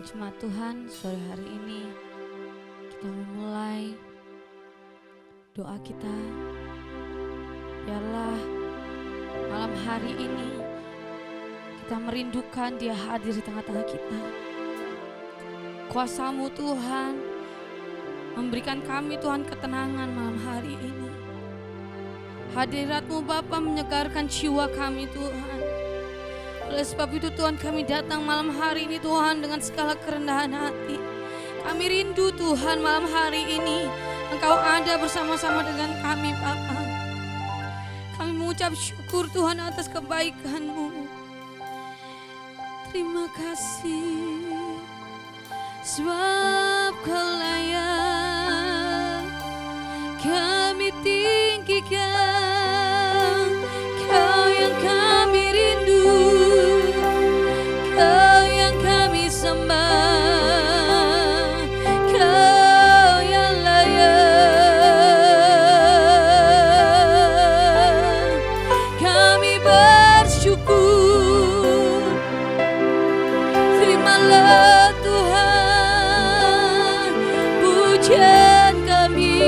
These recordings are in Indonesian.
Firman Jemaat Tuhan sore hari ini kita memulai doa kita. Biarlah malam hari ini kita merindukan Dia hadir di tengah-tengah kita. Kuasa-Mu Tuhan memberikan kami Tuhan ketenangan malam hari ini. Hadirat-Mu Bapa menyegarkan jiwa kami Tuhan. Oleh sebab itu Tuhan, kami datang malam hari ini Tuhan dengan segala kerendahan hati. Kami rindu Tuhan malam hari ini Engkau ada bersama-sama dengan kami Bapa. Kami mengucap syukur Tuhan atas kebaikan-Mu. Terima kasih sebab Kau layak kami tinggikan. Kau yang kami rindu, Kau yang kami sembah, Kau yang layak. Kami bersyukur, terimalah Tuhan pujian kami.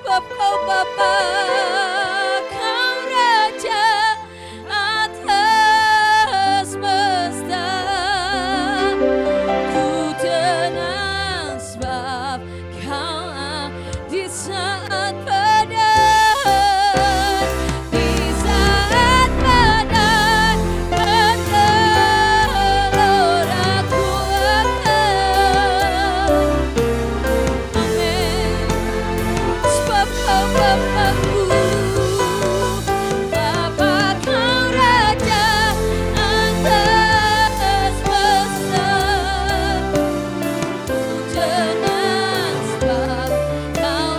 sebab Kau Bapa, Kau Raja atas semesta. Ku tenang sebab Kau di saat badai, di saat badai mengelora kuatkan. Amin. Sebab Kau Bapa-Ku, Bapa Kau Raja atas semesta. Ku tenang sebab Kau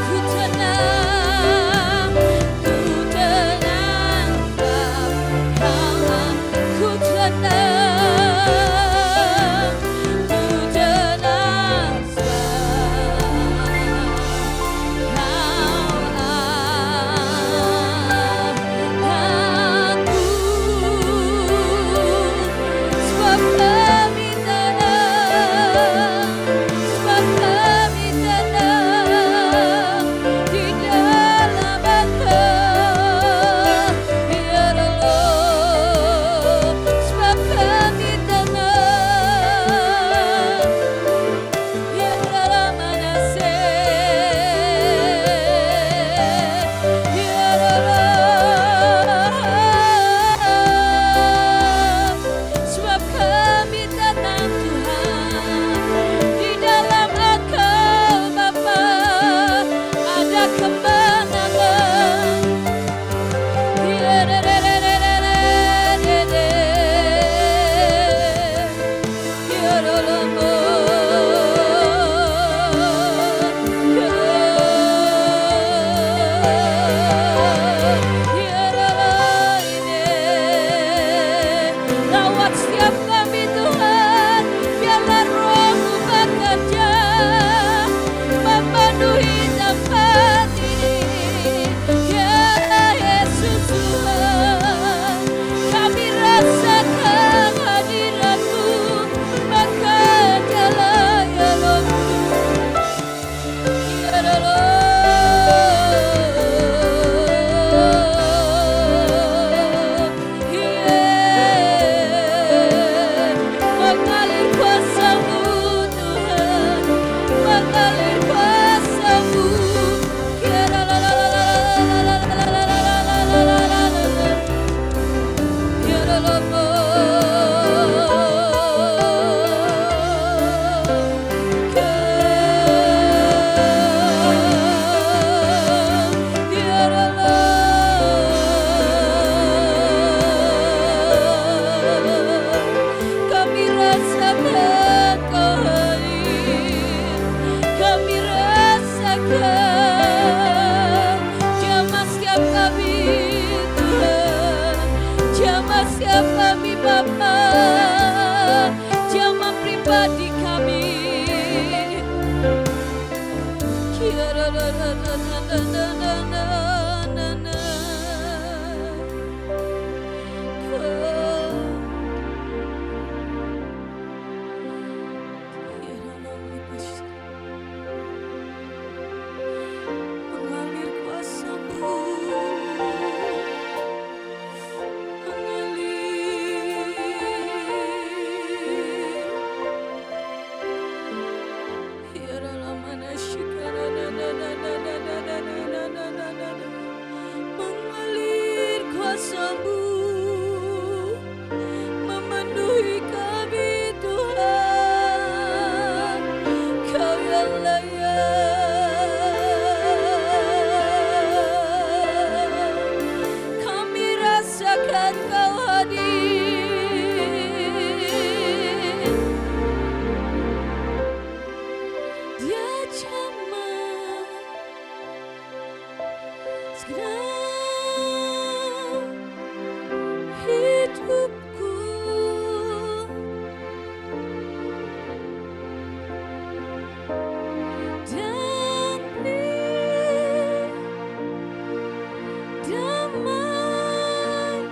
ku tenang, ku tenang sebab Kau ku tenang, ku tenang sebab sebab kami tenang, sebab kami tenang di dalam Engkau, ya Allah. Sebab kami tenang, ya dalam manaseh, ya Allah. Sebab kami tenang Tuhan, di dalam Engkau Bapa ada kemenangan. Ya Lawat setiap kami Tuhan, biarlah Roh-Mu bekerja, memenuhi tempat ini. Ya Yesus Tuhan, kami rasakan hadirat-Mu, bekerjalah ya Roh-Mu. Ya mengalir kuasa-Mu Tuhan, mengalir kuasa-Mu. Ya kami rasakan Kau hadir, kami rasakan jamah setiap kami Tuhan, jamah setiap kami Bapa, jamah pribadi kami. Mengalir kuasa-Mu, mengalir kuasa-Mu, memenuhi kami Tuhan. Kau yang layak, kami rasakan Kau hadir. Dia jamah segenap hidupku, dan damai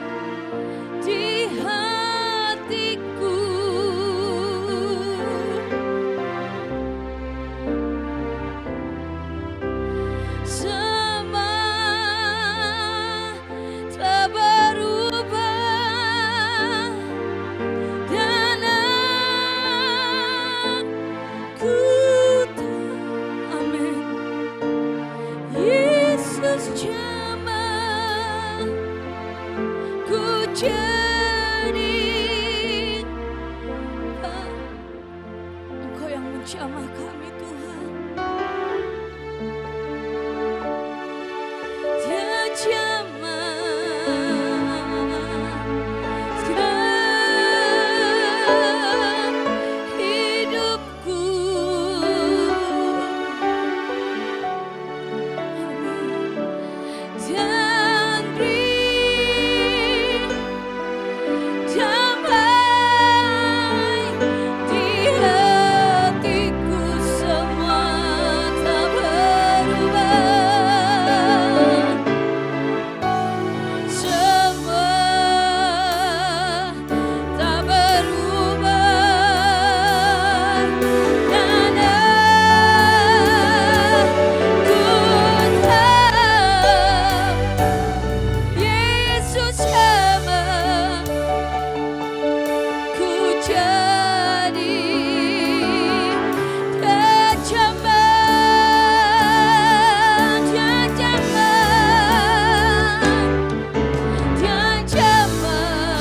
di hatiku. jamah ku jadi Engkau yang menjamah kami Tuhan. Dia jamah sekarang hidupku. Dan beri damai di hatiku, semua tak berubah, semua tak berubah, dan aku tahu Yesus jamah ku jadi. Dia jamah, dia jamah, dia jamah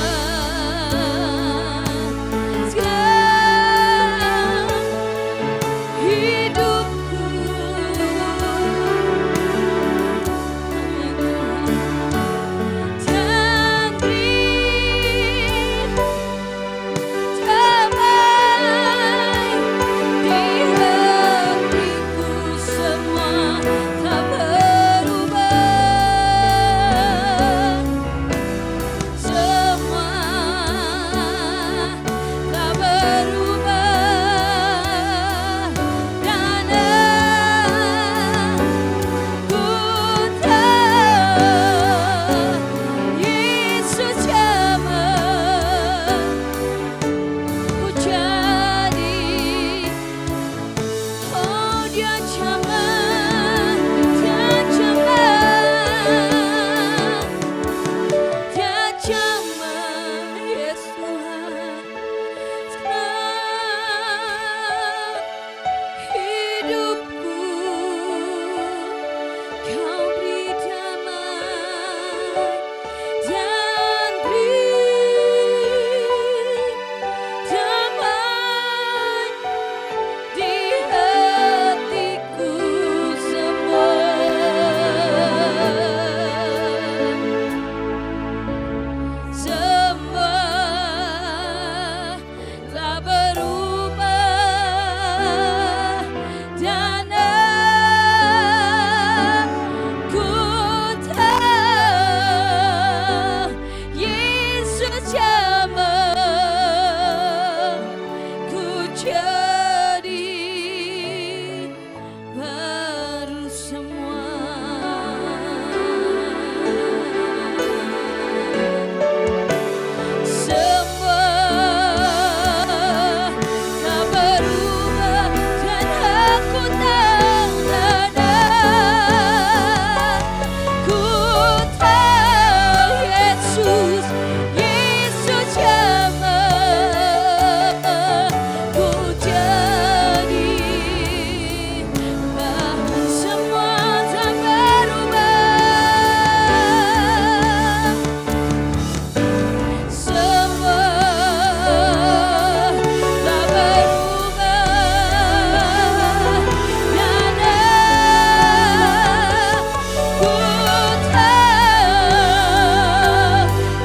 sekarang hidupku. Dan beri damai di hatiku, semua tak berubah, semua tak berubah, dan aku tahu Yesus jamah ku jadi. Oh, dia jamah, dia jamah, dia jamah, Yesus Tuhan. Sekarang hidupku Kau beri damai, dan beri damai di hatiku, semua tak berubah, dan aku tahu Yesus jamah ku jadi baru semua. Semua tak berubah, dan aku tahu, dan aku tahu Yesus, Yesus jamah ku jadi. Semua tak berubah, semua tak berubah, dan aku tahu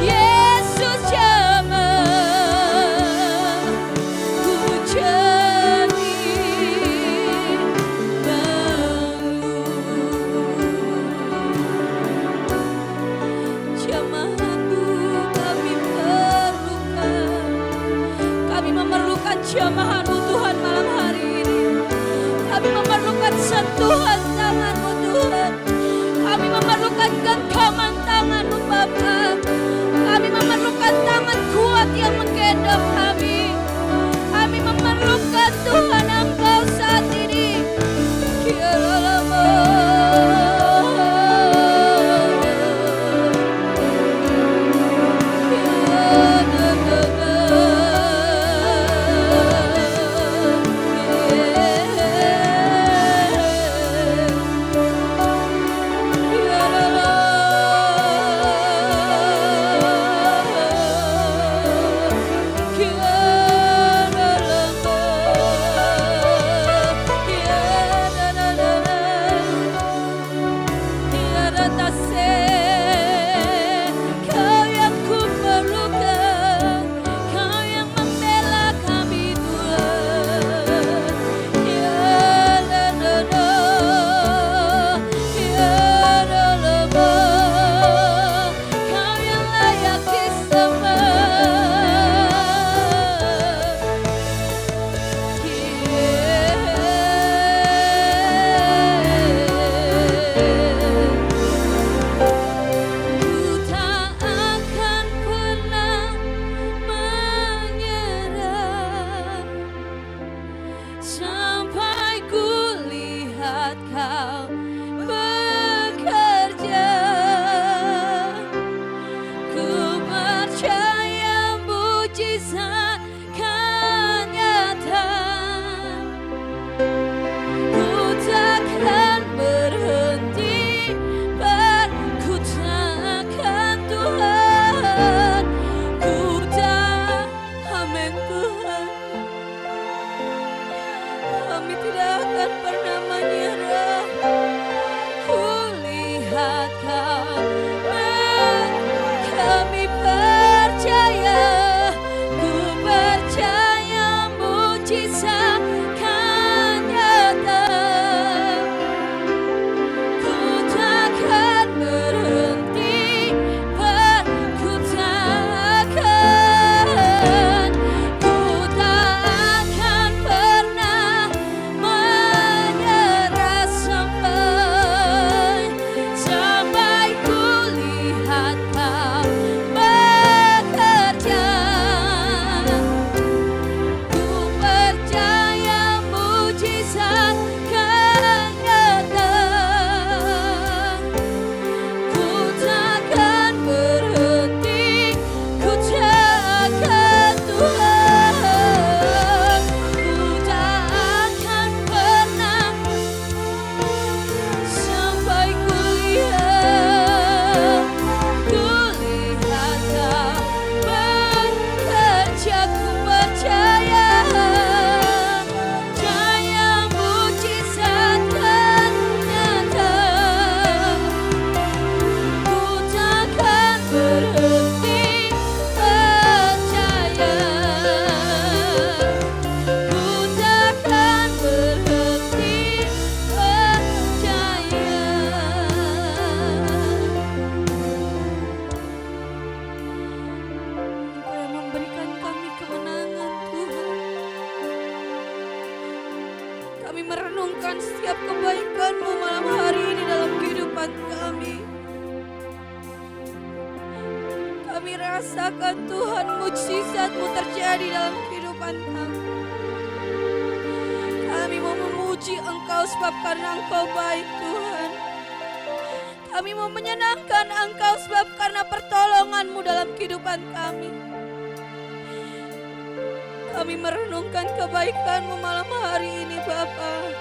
Yesus jamah ku jadi baru. Jamahanmu kami perlukan. Kami memerlukan jamahanmu Tuhan malam hari ini. Kami memerlukan sentuhan tanganmu Tuhan. Kami memerlukan genggaman tanganmu Bapa. Kami memerlukan tangan kuat yang menggendong kami. Kami memerlukan Tuhan Engkau saat ini. Engkau bekerja. Ku percaya mujizat kan nyata. Ku takkan berhenti perkutakan Tuhan. Ku tak, amin Tuhan. Kami tidak akan pernah menyerah. Ku lihat Kau, kami percaya. Ku percaya mujizat kan nyata. Ku takkan berhenti perkutakan. Ku tak akan pernah menyerah sampai ku lihat Kau bekerja. Ku percaya mujizat kan nyata. Ku takkan berhenti, ku takkan Tuhan. Ku tak akan pernah sampai ku lihat Kau bekerja. Ku percaya, percaya mujizat kan nyata. Ku takkan berhenti percaya. Ku takkan berhenti percaya. Engkau yang memberikan kami kemenangan Tuhan. Kami merenungkan setiap kebaikan-Mu malam hari ini dalam kehidupan kami. Kami rasakan Tuhan mujizat-Mu terjadi dalam kehidupan kami. Kami mau memuji Engkau sebab karena Engkau baik Tuhan. Kami mau menyenangkan Engkau sebab karena pertolongan-Mu dalam kehidupan kami. Kami merenungkan kebaikan-Mu malam hari ini Bapa.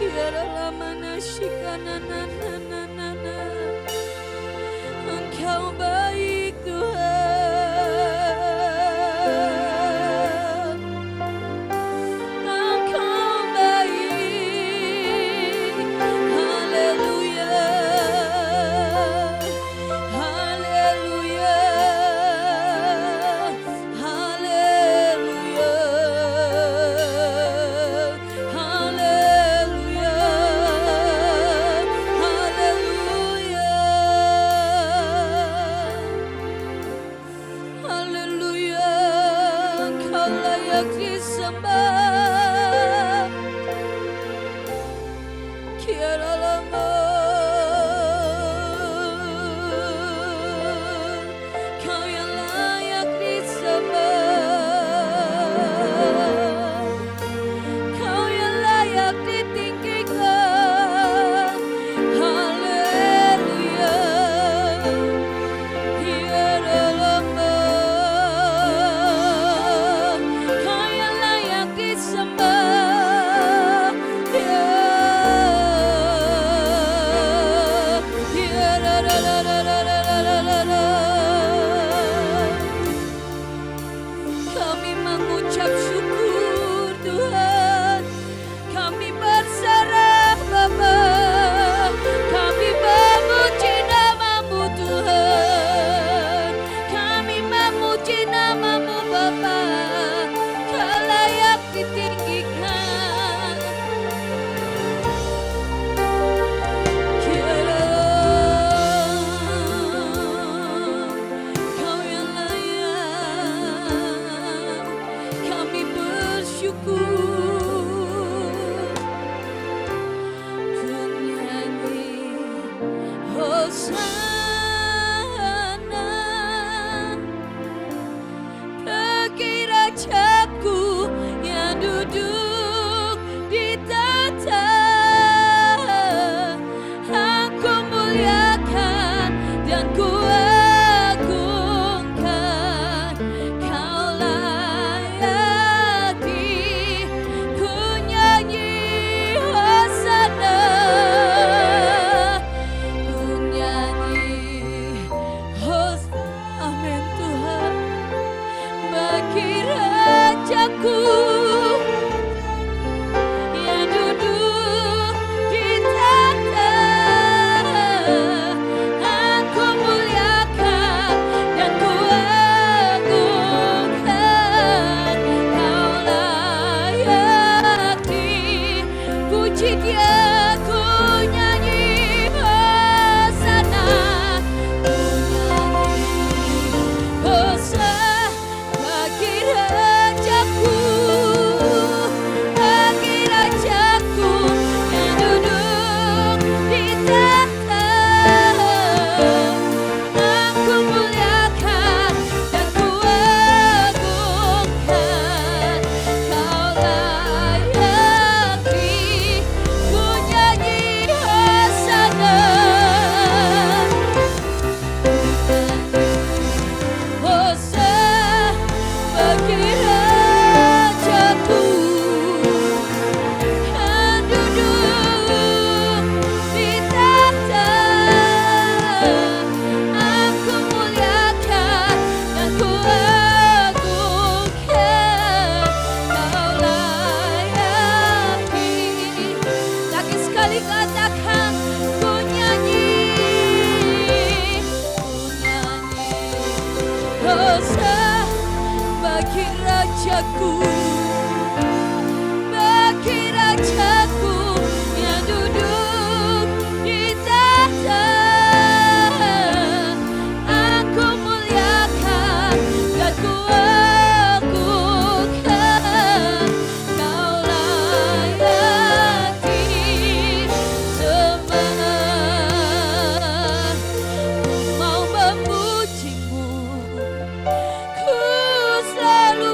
Ya dalam manashikana na na na na na. Engkau baik Tuhan. Engkau baik. Haleluya. Haleluya. Haleluya. Haleluya. Haleluya. Haleluya. Engkau layak disembah. Kiara lama. Kau yang layak disembah. Kau yang layak ditinggikan. Haleluya. Kiara lama. Kau yang layak disembah. Ya Ku selalu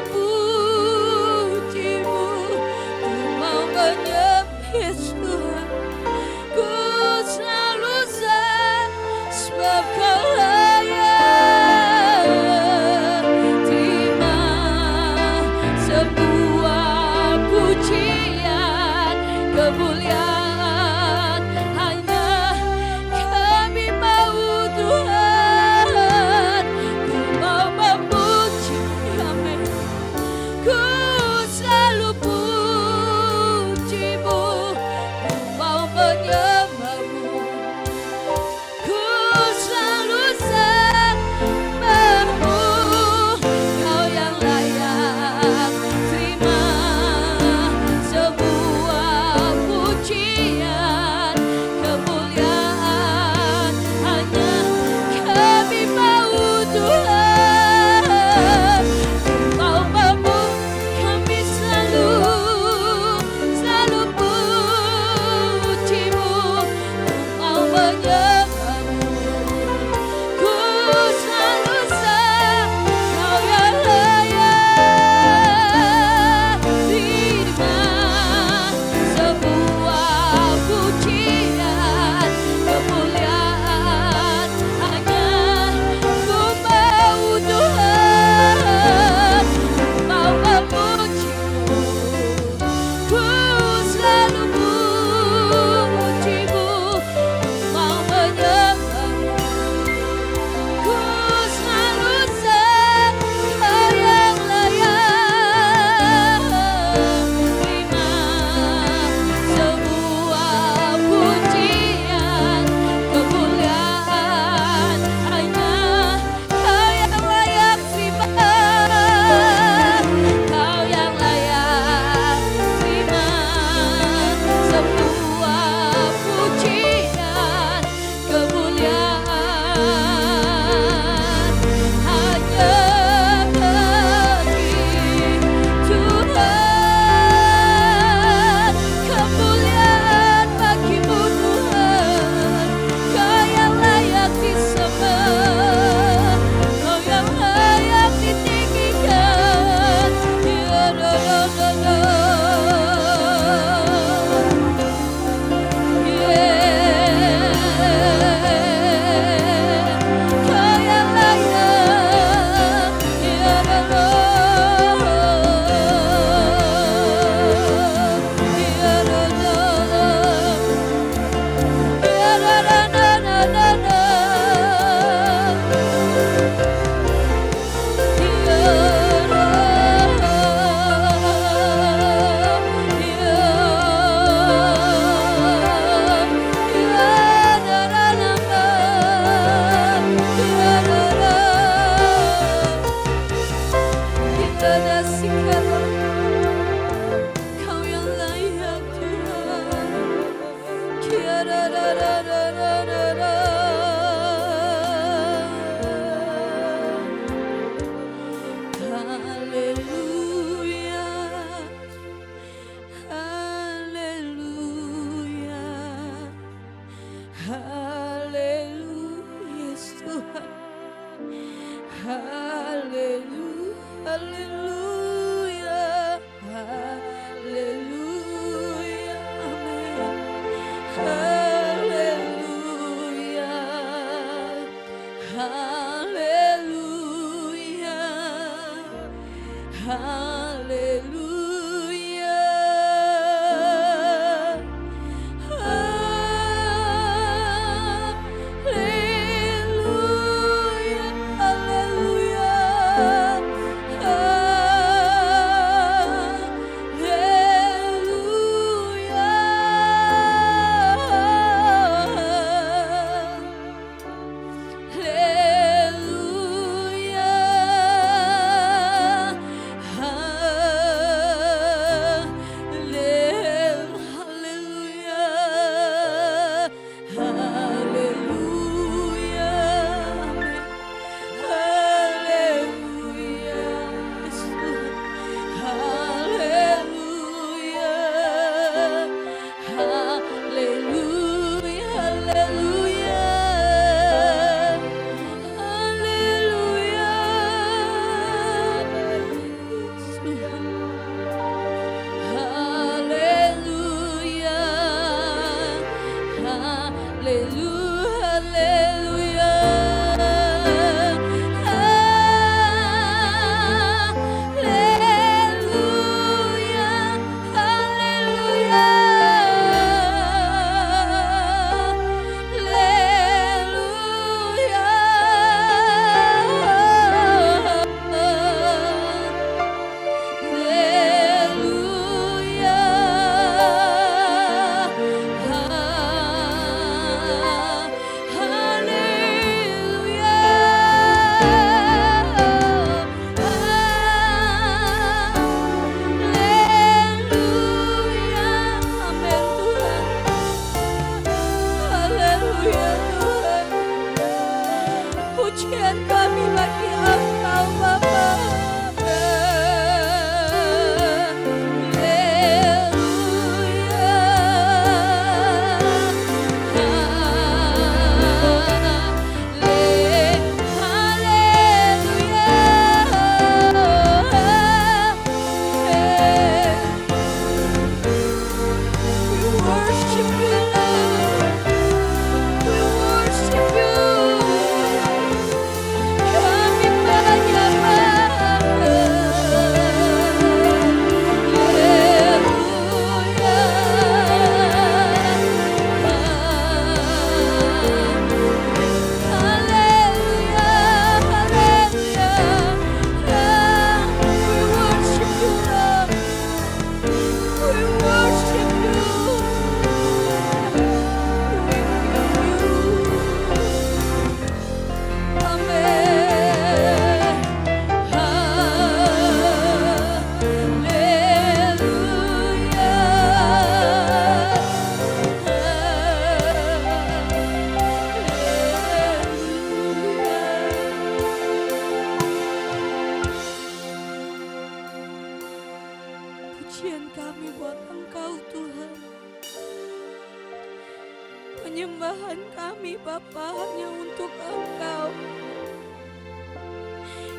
Penyembahan kami Bapa hanya untuk Engkau.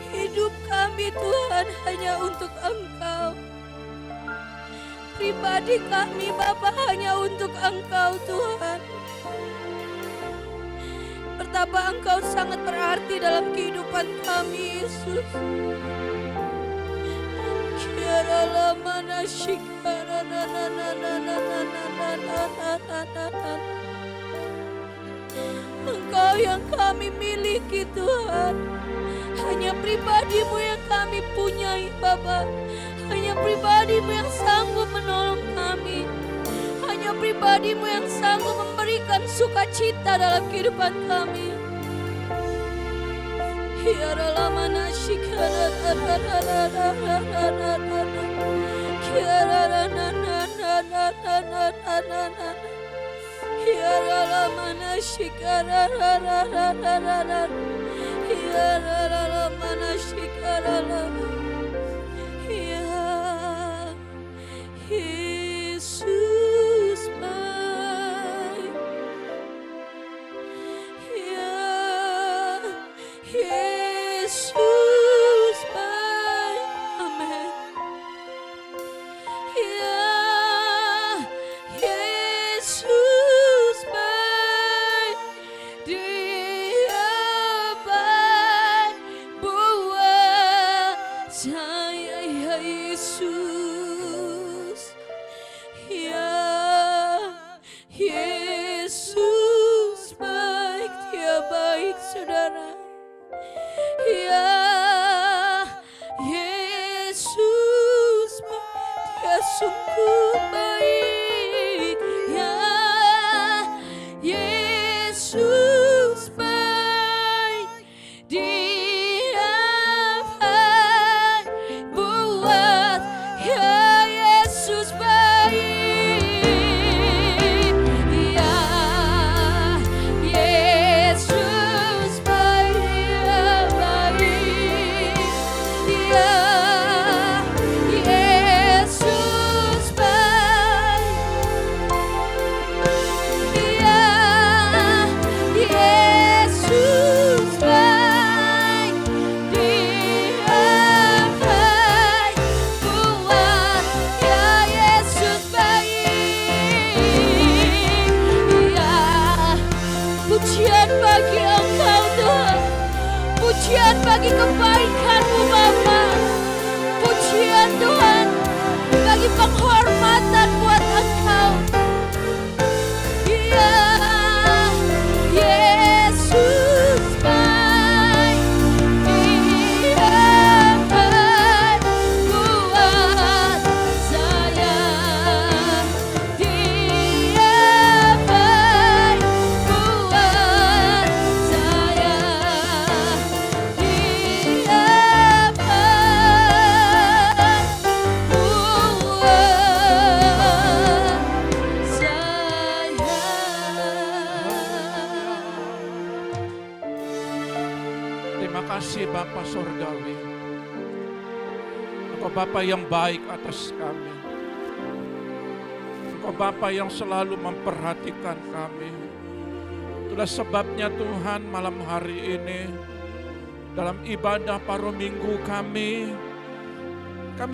Hidup kami Tuhan hanya untuk Engkau. Pribadi kami Bapa hanya untuk Engkau Tuhan. Betapa Engkau sangat berarti dalam kehidupan kami Yesus. Engkau yang kami miliki Tuhan. Hanya pribadi-Mu yang kami punyai Bapa. Hanya pribadi-Mu yang sanggup menolong kami. Hanya pribadi-Mu yang sanggup memberikan sukacita dalam kehidupan kami. Ya la mana shikara ra ra ra ra ra ra. Ya la mana shikara la. Ya Yesus baik. Ya Yesus baik. Amin. Ya Yesus baik, Dia baik buat saya, ya Yesus. Ya Yesus baik, Dia baik saudara. Ya Yesus baik, Dia sungguh baik. Ya Yesus baik, Dia baik buat, ya Yesus baik. Ya Yesus baik, Dia baik. Ya Yesus baik. Ya Yesus baik, Dia baik buat, ya Yesus baik. Ya pujian bagi Engkau Tuhan, pujian bagi kebaikan-Mu Bapa, pujian Tuhan bagi penghormatan buat Engkau. Ya Yesus baik, Dia baik buat saya. Dia baik buat saya. Dia baik buat saya. Terima kasih Bapa Sorgawi. Engkau Bapa yang baik atas kami. Engkau Bapa yang selalu memperhatikan kami. Itulah sebabnya Tuhan malam hari ini dalam ibadah paruh minggu kami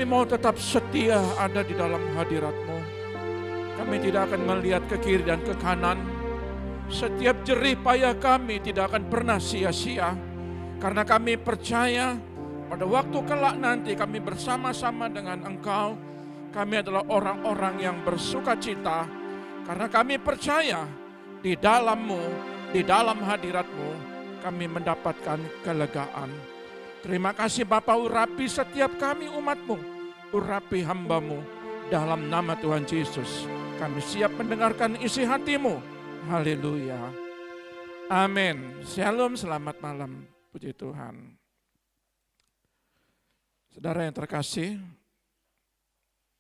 mau tetap setia ada di dalam hadirat-Mu. Kami tidak akan melihat ke kiri dan ke kanan. Setiap jerih payah kami tidak akan pernah sia-sia. Karena kami percaya pada waktu kelak nanti kami bersama-sama dengan Engkau. Kami adalah orang-orang yang bersuka cita. Karena kami percaya di dalam-Mu, di dalam hadirat-Mu, kami mendapatkan kelegaan. Terima kasih Bapa, urapi setiap kami umat-Mu. Urapi hamba-Mu dalam nama Tuhan Yesus. Kami siap mendengarkan isi hati-Mu. Haleluya. Amin. Shalom, selamat malam. Puji Tuhan. Saudara yang terkasih,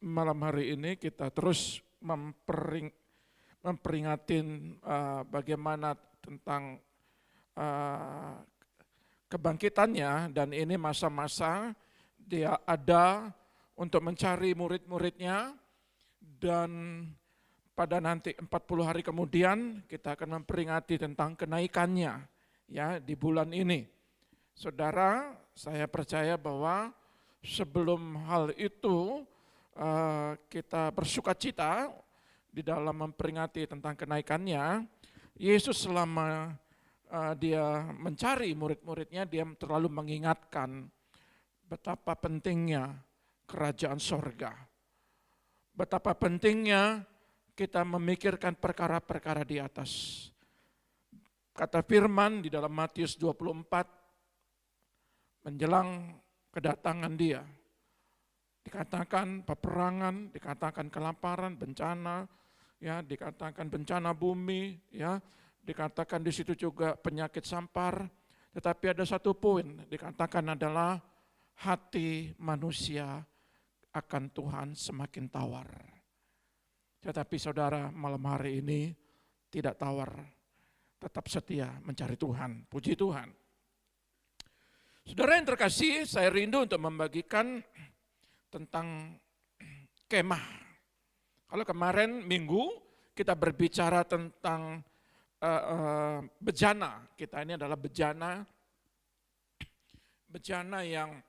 malam hari ini kita terus memperingatin bagaimana tentang kebangkitannya, dan ini masa-masa dia ada untuk mencari murid-muridnya, dan pada nanti 40 hari kemudian kita akan memperingati tentang kenaikannya ya di bulan ini. Saudara, saya percaya bahwa sebelum hal itu kita bersuka cita di dalam memperingati tentang kenaikannya. Yesus selama dia mencari murid-muridnya, dia terlalu mengingatkan betapa pentingnya kerajaan sorga. Betapa pentingnya kita memikirkan perkara-perkara di atas. Kata firman di dalam Matius 24, menjelang kedatangan dia, dikatakan peperangan, dikatakan kelaparan, bencana, ya, dikatakan bencana bumi, ya, dikatakan di situ juga penyakit sampar. Tetapi ada satu poin dikatakan adalah hati manusia akan Tuhan semakin tawar. Tetapi saudara, malam hari ini tidak tawar, tetap setia mencari Tuhan. Puji Tuhan. Saudara yang terkasih, saya rindu untuk membagikan tentang kemah. Kalau kemarin minggu kita berbicara tentang bejana. Kita ini adalah bejana yang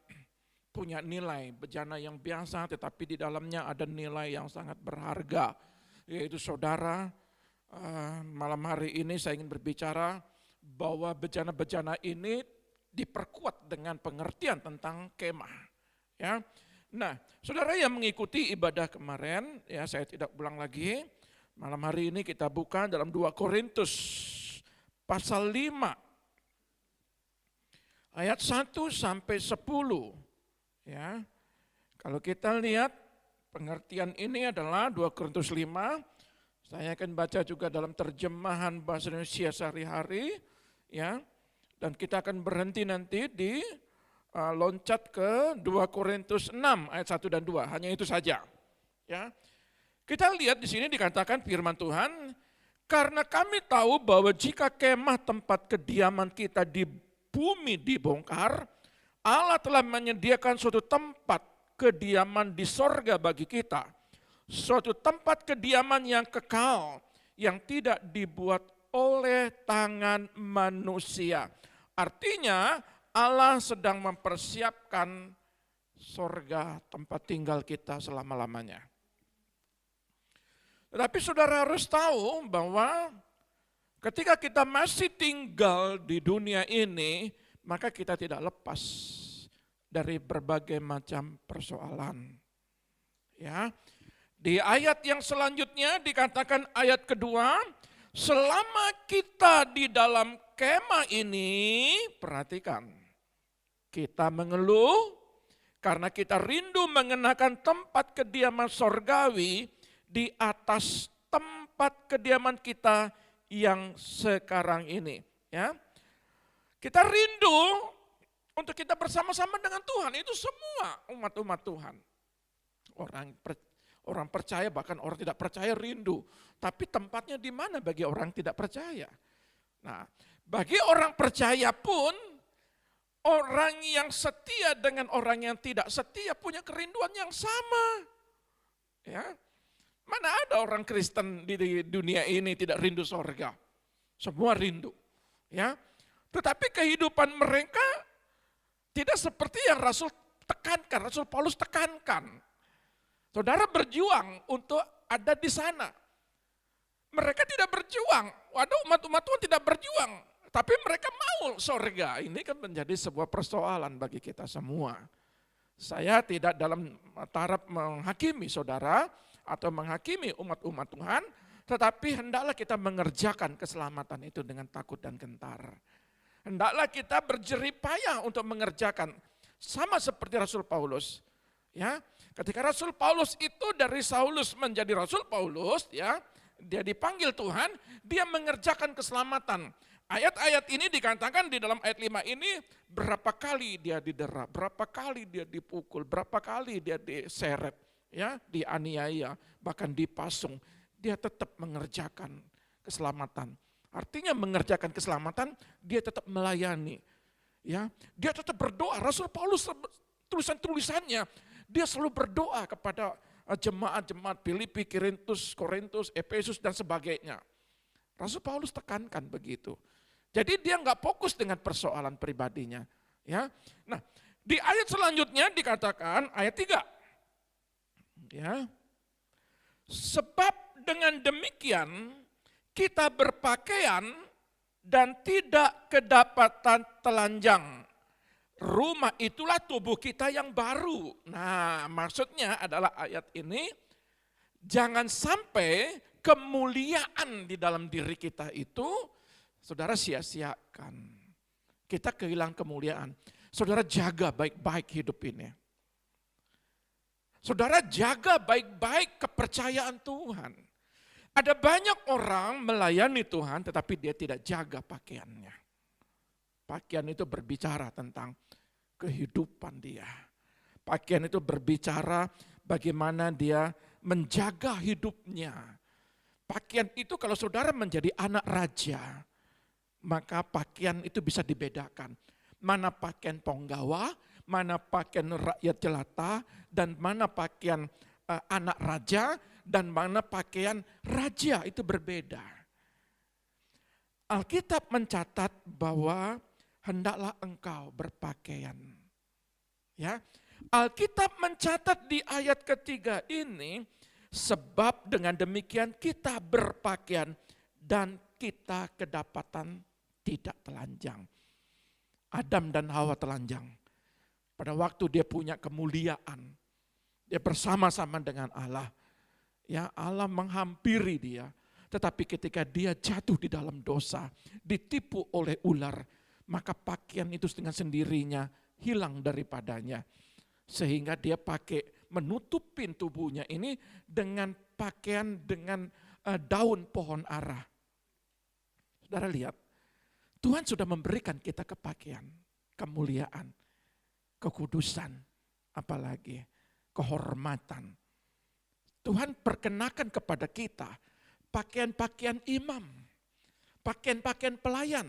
punya nilai, bejana yang biasa tetapi di dalamnya ada nilai yang sangat berharga. Yaitu saudara, malam hari ini saya ingin berbicara bahwa bejana-bejana ini diperkuat dengan pengertian tentang kemah. Ya. Nah, saudara yang mengikuti ibadah kemarin, ya saya tidak ulang lagi. Malam hari ini kita buka dalam 2 Korintus pasal 5 ayat 1 sampai 10. Ya. Kalau kita lihat pengertian ini adalah 2 Korintus 5. Saya akan baca juga dalam terjemahan bahasa Indonesia sehari-hari, ya. Dan kita akan berhenti nanti di loncat ke 2 Korintus 6 ayat 1 dan 2. Hanya itu saja. Ya. Kita lihat di sini dikatakan firman Tuhan, karena kami tahu bahwa jika kemah tempat kediaman kita di bumi dibongkar, Allah telah menyediakan suatu tempat kediaman di sorga bagi kita. Suatu tempat kediaman yang kekal, yang tidak dibuat oleh tangan manusia. Artinya Allah sedang mempersiapkan sorga tempat tinggal kita selama-lamanya. Tetapi saudara harus tahu bahwa ketika kita masih tinggal di dunia ini, maka kita tidak lepas dari berbagai macam persoalan. Ya. Di ayat yang selanjutnya dikatakan ayat kedua, selama kita di dalam kemah ini, perhatikan, kita mengeluh karena kita rindu mengenakan tempat kediaman sorgawi di atas tempat kediaman kita yang sekarang ini. Ya. Kita rindu untuk kita bersama-sama dengan Tuhan, itu semua umat-umat Tuhan. Orang percaya bahkan orang tidak percaya rindu, tapi tempatnya di mana bagi orang tidak percaya? Nah, bagi orang percaya pun, orang yang setia dengan orang yang tidak setia punya kerinduan yang sama. Ya. Mana ada orang Kristen di dunia ini tidak rindu sorga? Semua rindu. Ya. Tetapi kehidupan mereka tidak seperti yang Rasul tekankan, Rasul Paulus tekankan. Saudara berjuang untuk ada di sana. Mereka tidak berjuang, waduh umat-umat Tuhan tidak berjuang. Tapi mereka mau sorga, ini kan menjadi sebuah persoalan bagi kita semua. Saya tidak dalam taraf menghakimi saudara, atau menghakimi umat-umat Tuhan, tetapi hendaklah kita mengerjakan keselamatan itu dengan takut dan gentar. Hendaklah kita berjeripayah untuk mengerjakan, sama seperti Rasul Paulus. Ya, ketika Rasul Paulus itu dari Saulus menjadi Rasul Paulus, ya, dia dipanggil Tuhan, dia mengerjakan keselamatan. Ayat-ayat ini dikatakan di dalam ayat 5 ini, berapa kali dia didera, berapa kali dia dipukul, berapa kali dia diseret. Ya, dianiaya, bahkan dipasung, dia tetap mengerjakan keselamatan. Artinya mengerjakan keselamatan, dia tetap melayani. Ya, dia tetap berdoa. Rasul Paulus tulisan-tulisannya, dia selalu berdoa kepada jemaat-jemaat Filipi, Korintus, Efesus dan sebagainya. Rasul Paulus tekankan begitu. Jadi dia nggak fokus dengan persoalan pribadinya. Ya, nah di ayat selanjutnya dikatakan ayat 3. Ya. Sebab dengan demikian kita berpakaian dan tidak kedapatan telanjang. Rumah itulah tubuh kita yang baru. Nah, maksudnya adalah ayat ini, jangan sampai kemuliaan di dalam diri kita itu saudara sia-siakan. Kita kehilangan kemuliaan. Saudara jaga baik-baik hidup ini. Saudara jaga baik-baik kepercayaan Tuhan. Ada banyak orang melayani Tuhan tetapi dia tidak jaga pakaiannya. Pakaian itu berbicara tentang kehidupan dia. Pakaian itu berbicara bagaimana dia menjaga hidupnya. Pakaian itu kalau saudara menjadi anak raja, maka pakaian itu bisa dibedakan. Mana pakaian penggawa, mana pakaian rakyat jelata, dan mana pakaian anak raja, dan mana pakaian raja, itu berbeda. Alkitab mencatat bahwa hendaklah engkau berpakaian. Ya, Alkitab mencatat di ayat ketiga ini, sebab dengan demikian kita berpakaian dan kita kedapatan tidak telanjang. Adam dan Hawa telanjang. Pada waktu dia punya kemuliaan, dia bersama-sama dengan Allah. Ya, Allah menghampiri dia. Tetapi ketika dia jatuh di dalam dosa, ditipu oleh ular, maka pakaian itu dengan sendirinya hilang daripadanya. Sehingga dia pakai menutupin tubuhnya ini dengan pakaian dengan daun pohon ara. Saudara lihat, Tuhan sudah memberikan kita kepakaian, kemuliaan, kekudusan, apalagi kehormatan. Tuhan perkenakan kepada kita pakaian-pakaian imam, pakaian-pakaian pelayan.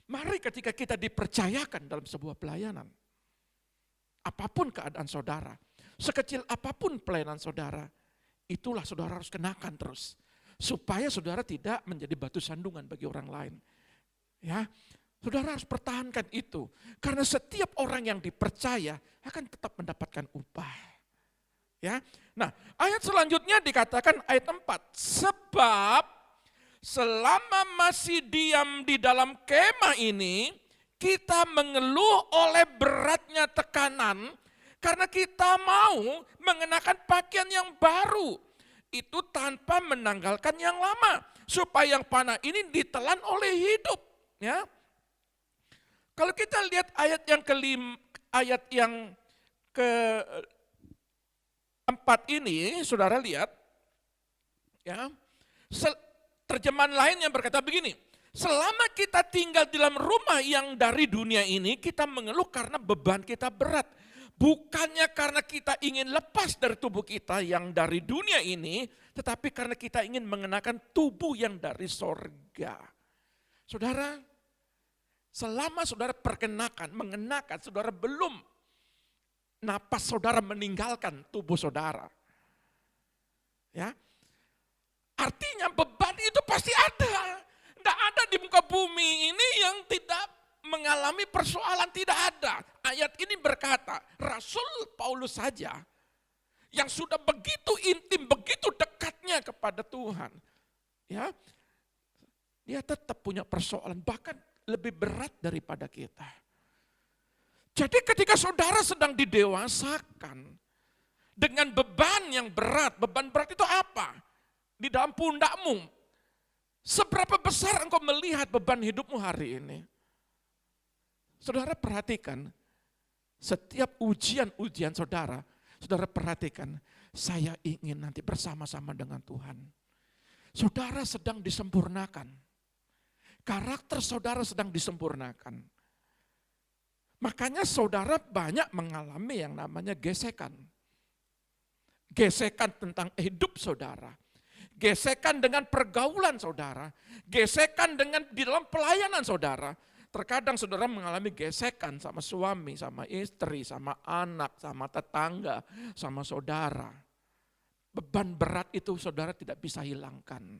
Mari ketika kita dipercayakan dalam sebuah pelayanan, apapun keadaan saudara, sekecil apapun pelayanan saudara, itulah saudara harus kenakan terus. Supaya saudara tidak menjadi batu sandungan bagi orang lain. Ya, saudara harus pertahankan itu. Karena setiap orang yang dipercaya akan tetap mendapatkan upah. Ya, nah ayat selanjutnya dikatakan ayat 4. Sebab selama masih diam di dalam kemah ini, kita mengeluh oleh beratnya tekanan karena kita mau mengenakan pakaian yang baru. Itu tanpa menanggalkan yang lama. Supaya yang panah ini ditelan oleh hidup. Ya. Kalau kita lihat ayat yang ayat yang keempat ini, saudara lihat. Ya. Terjemahan lain yang berkata begini. Selama kita tinggal di dalam rumah yang dari dunia ini, kita mengeluh karena beban kita berat. Bukannya karena kita ingin lepas dari tubuh kita yang dari dunia ini, tetapi karena kita ingin mengenakan tubuh yang dari sorga. Saudara, selama saudara mengenakan, saudara belum napas saudara meninggalkan tubuh saudara. Ya, artinya beban itu pasti ada. Tidak ada di muka bumi ini yang tidak mengalami persoalan, tidak ada. Ayat ini berkata, Rasul Paulus saja yang sudah begitu intim, begitu dekatnya kepada Tuhan. Ya, dia tetap punya persoalan, bahkan lebih berat daripada kita. Jadi ketika saudara sedang didewasakan dengan beban yang berat, beban berat itu apa? Di dalam pundakmu. Seberapa besar engkau melihat beban hidupmu hari ini? Saudara perhatikan, setiap ujian-ujian saudara perhatikan, saya ingin nanti bersama-sama dengan Tuhan. Saudara sedang disempurnakan. Karakter saudara sedang disempurnakan. Makanya saudara banyak mengalami yang namanya gesekan. Gesekan tentang hidup saudara. Gesekan dengan pergaulan saudara. Gesekan dengan di dalam pelayanan saudara. Terkadang saudara mengalami gesekan sama suami, sama istri, sama anak, sama tetangga, sama saudara. Beban berat itu saudara tidak bisa hilangkan.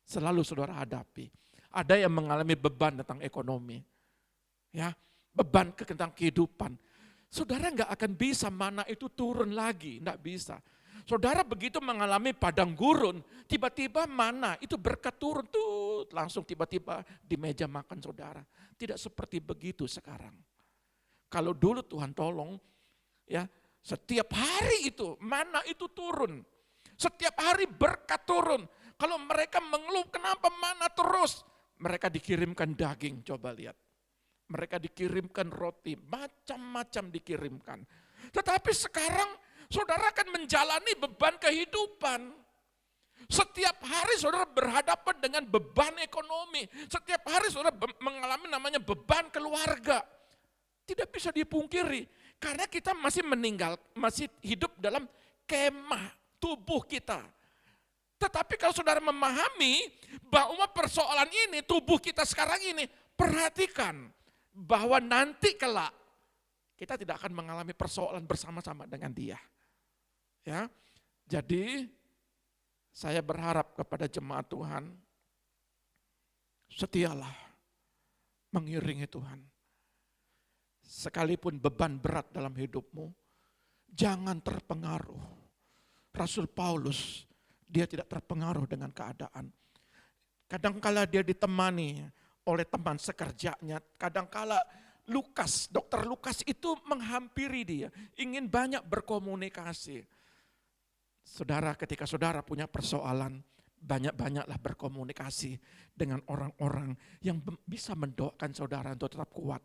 Selalu saudara hadapi. Ada yang mengalami beban tentang ekonomi. Ya, beban tentang kehidupan. Saudara nggak akan bisa mana itu turun lagi, nggak bisa. Saudara begitu mengalami padang gurun, tiba-tiba mana itu berkat turun tuh langsung tiba-tiba di meja makan saudara. Tidak seperti begitu sekarang. Kalau dulu Tuhan tolong, ya setiap hari itu mana itu turun. Setiap hari berkat turun. Kalau mereka mengeluh kenapa mana terus, mereka dikirimkan daging, coba lihat. Mereka dikirimkan roti, macam-macam dikirimkan. Tetapi sekarang saudara akan menjalani beban kehidupan. Setiap hari saudara berhadapan dengan beban ekonomi. Setiap hari saudara mengalami namanya beban keluarga. Tidak bisa dipungkiri. Karena kita masih hidup dalam kemah tubuh kita. Tetapi kalau saudara memahami bahwa persoalan ini, tubuh kita sekarang ini, perhatikan bahwa nanti kelak kita tidak akan mengalami persoalan bersama-sama dengan dia. Ya, jadi saya berharap kepada jemaat Tuhan, setialah mengiringi Tuhan. Sekalipun beban berat dalam hidupmu, jangan terpengaruh. Rasul Paulus, dia tidak terpengaruh dengan keadaan. Kadangkala dia ditemani oleh teman sekerjanya, kadangkala Dokter Lukas itu menghampiri dia, ingin banyak berkomunikasi. Saudara, ketika saudara punya persoalan, banyak-banyaklah berkomunikasi dengan orang-orang yang bisa mendoakan saudara untuk tetap kuat.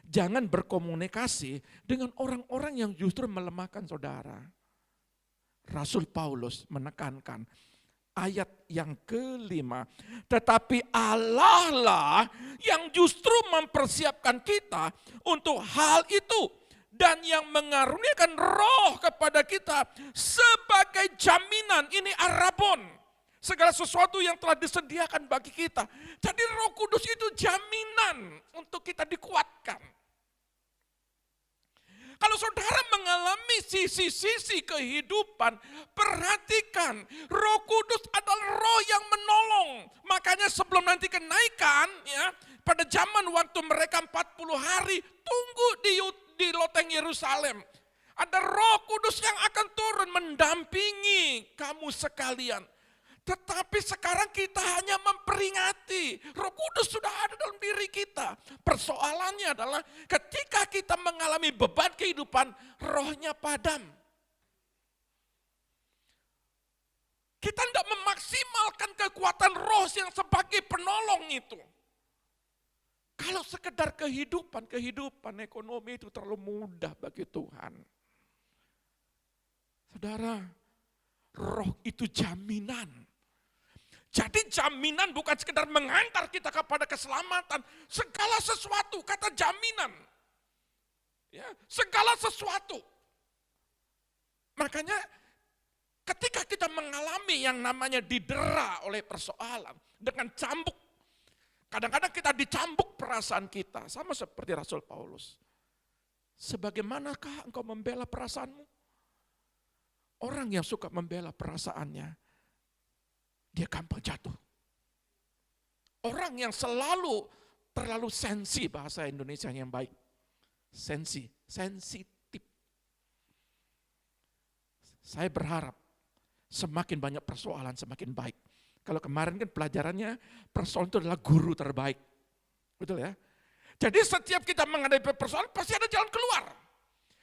Jangan berkomunikasi dengan orang-orang yang justru melemahkan saudara. Rasul Paulus menekankan ayat yang kelima, tetapi Allah lah yang justru mempersiapkan kita untuk hal itu dan yang mengaruniakan roh kepada kita sebagai jaminan. Ini arabon, segala sesuatu yang telah disediakan bagi kita. Jadi Roh Kudus itu jaminan untuk kita dikuatkan. Kalau saudara mengalami sisi-sisi kehidupan, perhatikan, Roh Kudus adalah roh yang menolong. Makanya sebelum nanti kenaikan, ya, pada zaman waktu mereka 40 hari, tunggu di loteng Yerusalem. Ada Roh Kudus yang akan turun mendampingi kamu sekalian. Tetapi sekarang kita hanya memperingati, Roh Kudus sudah ada dalam diri kita. Persoalannya adalah ketika kita mengalami beban kehidupan, rohnya padam. Kita tidak memaksimalkan kekuatan roh yang sebagai penolong itu. Kalau sekedar kehidupan ekonomi itu terlalu mudah bagi Tuhan. Saudara, roh itu jaminan. Jadi jaminan bukan sekedar mengantar kita kepada keselamatan. Segala sesuatu, kata jaminan. Ya, segala sesuatu. Makanya ketika kita mengalami yang namanya didera oleh persoalan dengan cambuk. Kadang-kadang kita dicambuk perasaan kita. Sama seperti Rasul Paulus. Sebagaimanakah engkau membela perasaanmu? Orang yang suka membela perasaannya, dia gampang jatuh. Orang yang terlalu sensi, bahasa Indonesia yang baik. Sensitif. Saya berharap semakin banyak persoalan semakin baik. Kalau kemarin kan pelajarannya persoalan itu adalah guru terbaik. Betul ya? Jadi setiap kita menghadapi persoalan pasti ada jalan keluar.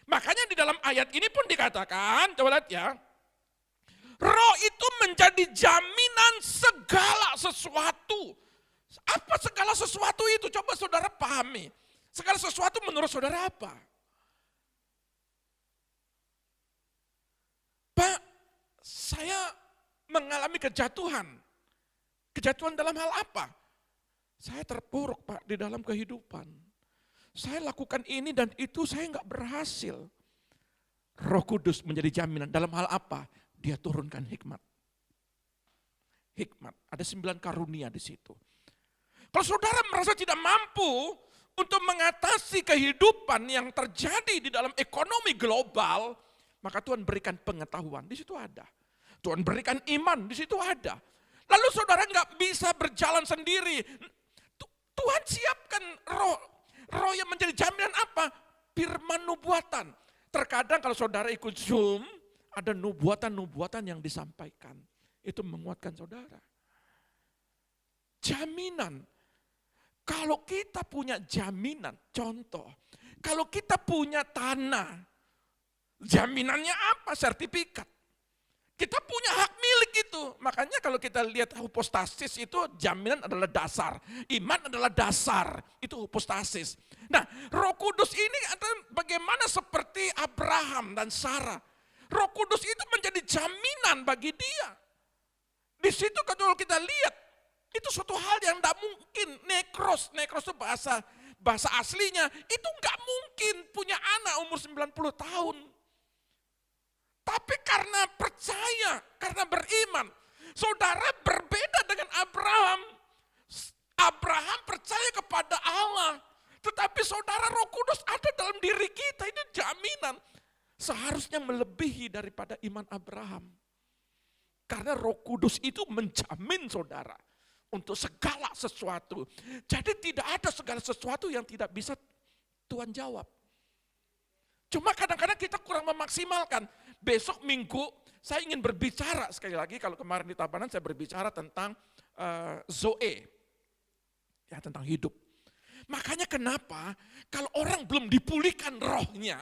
Makanya di dalam ayat ini pun dikatakan, coba lihat ya. Roh itu menjadi jaminan segala sesuatu. Apa segala sesuatu itu? Coba saudara pahami. Segala sesuatu menurut saudara apa? Pak, saya mengalami kejatuhan. Kejatuhan dalam hal apa? Saya terpuruk Pak di dalam kehidupan. Saya lakukan ini dan itu saya nggak berhasil. Roh Kudus menjadi jaminan dalam hal apa? Dia turunkan hikmat. Hikmat, ada 9 karunia di situ. Kalau saudara merasa tidak mampu untuk mengatasi kehidupan yang terjadi di dalam ekonomi global, maka Tuhan berikan pengetahuan, di situ ada. Tuhan berikan iman, di situ ada. Lalu saudara nggak bisa berjalan sendiri. Tuhan siapkan roh yang menjadi jaminan apa? Firman nubuatan. Terkadang kalau saudara ikut Zoom, ada nubuatan-nubuatan yang disampaikan. Itu menguatkan saudara. Jaminan. Kalau kita punya jaminan, contoh. Kalau kita punya tanah, jaminannya apa? Sertifikat. Kita punya hak milik itu. Makanya kalau kita lihat hypostasis itu jaminan adalah dasar. Iman adalah dasar. Itu hypostasis. Nah, Roh Kudus ini adalah bagaimana seperti Abraham dan Sarah. Roh Kudus itu menjadi jaminan bagi dia. Di situ kalau kita lihat, itu suatu hal yang tidak mungkin. Nekros itu bahasa aslinya, itu nggak mungkin punya anak umur 90 tahun. Tapi karena percaya, karena beriman, Saudara berbeda dengan Abraham. Abraham percaya kepada Allah. Tetapi saudara, Roh Kudus ada dalam diri kita. Ini jaminan. Seharusnya melebihi daripada iman Abraham. Karena Roh Kudus itu menjamin saudara untuk segala sesuatu. Jadi tidak ada segala sesuatu yang tidak bisa Tuhan jawab. Cuma kadang-kadang kita kurang memaksimalkan. Besok Minggu saya ingin berbicara sekali lagi, kalau kemarin di Tabanan saya berbicara tentang Zoe. Ya, tentang hidup. Makanya kenapa kalau orang belum dipulihkan rohnya,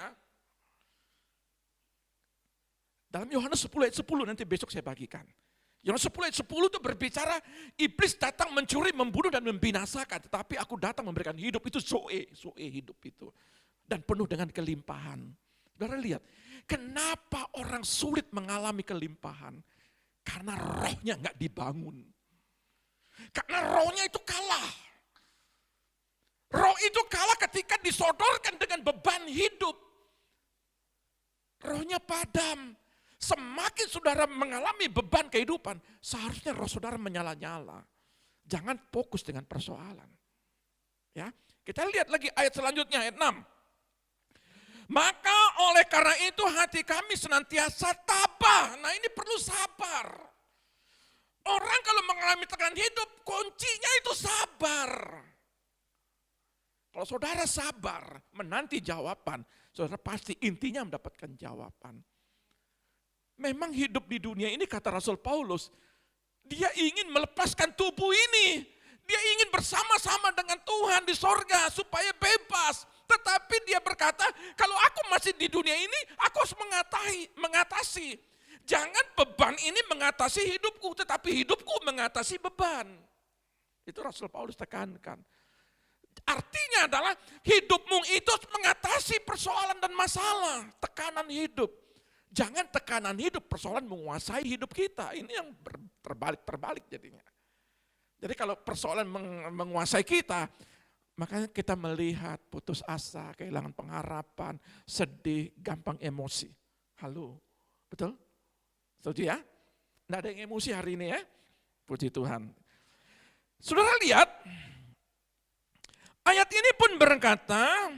dalam Yohanes 10 ayat 10 nanti besok saya bagikan. Yohanes 10 ayat 10 itu berbicara, iblis datang mencuri, membunuh dan membinasakan, tetapi aku datang memberikan hidup. Itu Zoe hidup itu. Dan penuh dengan kelimpahan. Saudara lihat, kenapa orang sulit mengalami kelimpahan? Karena rohnya nggak dibangun. Karena rohnya itu kalah. Roh itu kalah ketika disodorkan dengan beban hidup. Rohnya padam. Semakin saudara mengalami beban kehidupan, seharusnya roh saudara menyala-nyala. Jangan fokus dengan persoalan. Ya, kita lihat lagi ayat selanjutnya, ayat 6. Maka oleh karena itu hati kami senantiasa tabah. Nah, ini perlu sabar. Orang kalau mengalami tekanan hidup, kuncinya itu sabar. Kalau saudara sabar, menanti jawaban, saudara pasti intinya mendapatkan jawaban. Memang hidup di dunia ini, kata Rasul Paulus, dia ingin melepaskan tubuh ini. Dia ingin bersama-sama dengan Tuhan di sorga supaya bebas. Tetapi dia berkata, kalau aku masih di dunia ini, aku harus mengatasi. Jangan beban ini mengatasi hidupku, tetapi hidupku mengatasi beban. Itu Rasul Paulus tekankan. Artinya adalah hidupmu itu mengatasi persoalan dan masalah, tekanan hidup. Jangan tekanan hidup, persoalan menguasai hidup kita. Ini yang terbalik jadinya. Jadi kalau persoalan menguasai kita, makanya kita melihat putus asa, kehilangan pengharapan, sedih, gampang emosi. Halo, betul? Setuju ya? Nggak ada yang emosi hari ini ya? Puji Tuhan. Saudara lihat, ayat ini pun berkata,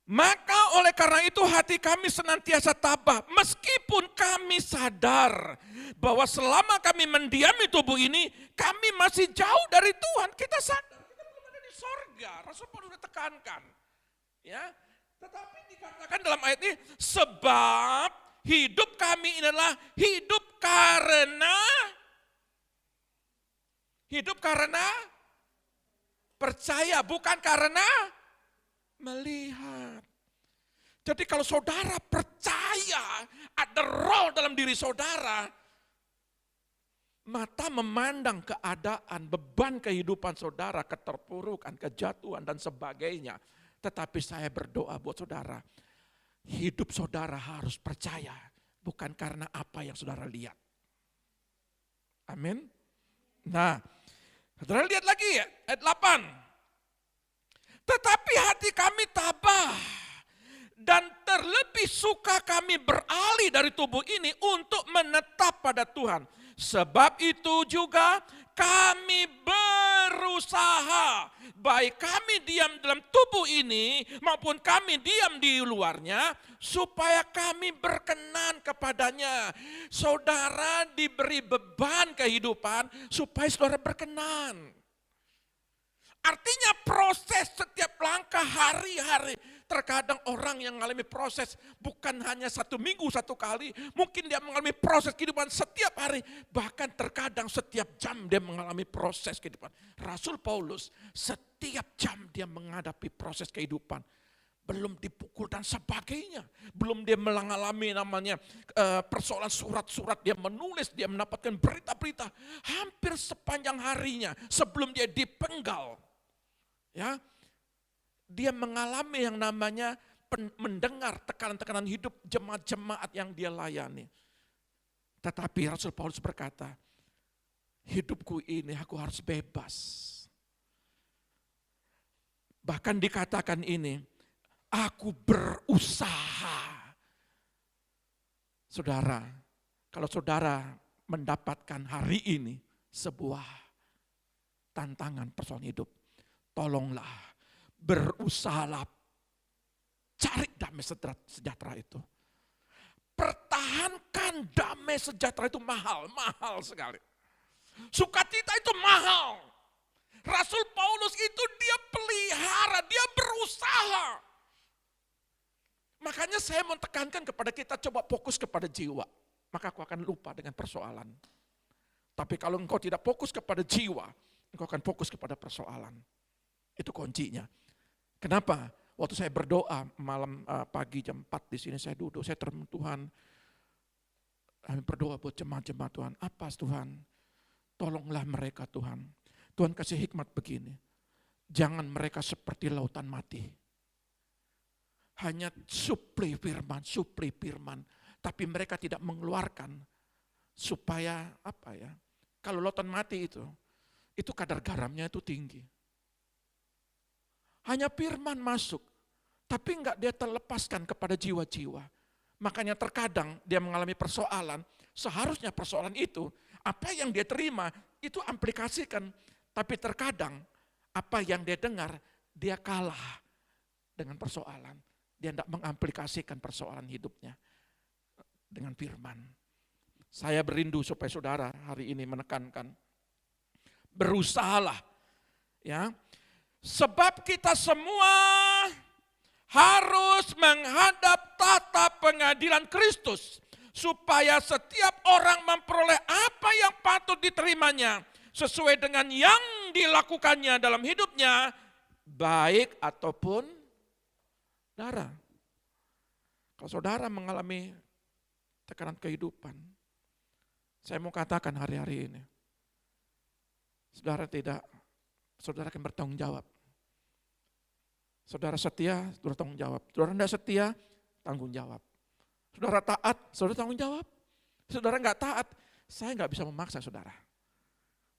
maka oleh karena itu hati kami senantiasa tabah, meskipun kami sadar bahwa selama kami mendiami tubuh ini, kami masih jauh dari Tuhan. Kita sadar, kita belum ada di sorga. Rasul Paulus sudah tekankan. Ya, tetapi dikatakan dalam ayat ini, sebab hidup kami adalah hidup karena percaya, bukan karena melihat. Jadi kalau saudara percaya ada roh dalam diri saudara, mata memandang keadaan, beban kehidupan saudara, keterpurukan, kejatuhan dan sebagainya. Tetapi saya berdoa buat saudara, hidup saudara harus percaya, bukan karena apa yang saudara lihat. Amin. Nah, saudara lihat lagi ya, ayat 8. Tetapi hati kami tabah dan terlebih suka kami beralih dari tubuh ini untuk menetap pada Tuhan. Sebab itu juga kami berusaha, baik kami diam dalam tubuh ini maupun kami diam di luarnya, supaya kami berkenan kepadanya. Saudara diberi beban kehidupan supaya saudara berkenan. Artinya proses setiap langkah hari-hari. Terkadang orang yang mengalami proses bukan hanya 1 minggu 1 kali. Mungkin dia mengalami proses kehidupan setiap hari. Bahkan terkadang setiap jam dia mengalami proses kehidupan. Rasul Paulus setiap jam dia menghadapi proses kehidupan. Belum dipukul dan sebagainya. Belum dia mengalami namanya persoalan surat-surat. Dia menulis, dia mendapatkan berita-berita. Hampir sepanjang harinya sebelum dia dipenggal. Ya, dia mengalami yang namanya mendengar tekanan-tekanan hidup jemaat-jemaat yang dia layani. Tetapi Rasul Paulus berkata, hidupku ini aku harus bebas. Bahkan dikatakan ini, aku berusaha. Saudara, kalau saudara mendapatkan hari ini sebuah tantangan persoalan hidup. Tolonglah, berusahalah, cari damai sejahtera itu. Pertahankan damai sejahtera itu mahal sekali. Sukacita itu mahal. Rasul Paulus itu dia pelihara, dia berusaha. Makanya saya mau tekankan kepada kita, coba fokus kepada jiwa. Maka aku akan lupa dengan persoalan. Tapi kalau engkau tidak fokus kepada jiwa, engkau akan fokus kepada persoalan. Itu kuncinya. Kenapa? Waktu saya berdoa malam pagi jam 4 di sini saya duduk, saya terima Tuhan. Kami berdoa buat jemaat-jemaat Tuhan. Apa Tuhan? Tolonglah mereka Tuhan. Tuhan kasih hikmat begini. Jangan mereka seperti lautan mati. Hanya supli firman. Tapi mereka tidak mengeluarkan supaya apa ya? Kalau lautan mati itu kadar garamnya itu tinggi. Hanya firman masuk, tapi enggak dia terlepaskan kepada jiwa-jiwa. Makanya terkadang dia mengalami persoalan, seharusnya persoalan itu, apa yang dia terima, itu aplikasikan. Tapi terkadang, apa yang dia dengar, dia kalah dengan persoalan. Dia tidak mengaplikasikan persoalan hidupnya dengan firman. Saya berindu supaya saudara hari ini menekankan, berusahalah ya. Sebab kita semua harus menghadap tata pengadilan Kristus. Supaya setiap orang memperoleh apa yang patut diterimanya. Sesuai dengan yang dilakukannya dalam hidupnya. Baik ataupun darah. Kalau saudara mengalami tekanan kehidupan. Saya mau katakan hari-hari ini. Saudara akan bertanggung jawab. Saudara setia, saudara tanggung jawab. Saudara tidak setia, tanggung jawab. Saudara taat, saudara tanggung jawab. Saudara nggak taat, saya nggak bisa memaksa saudara.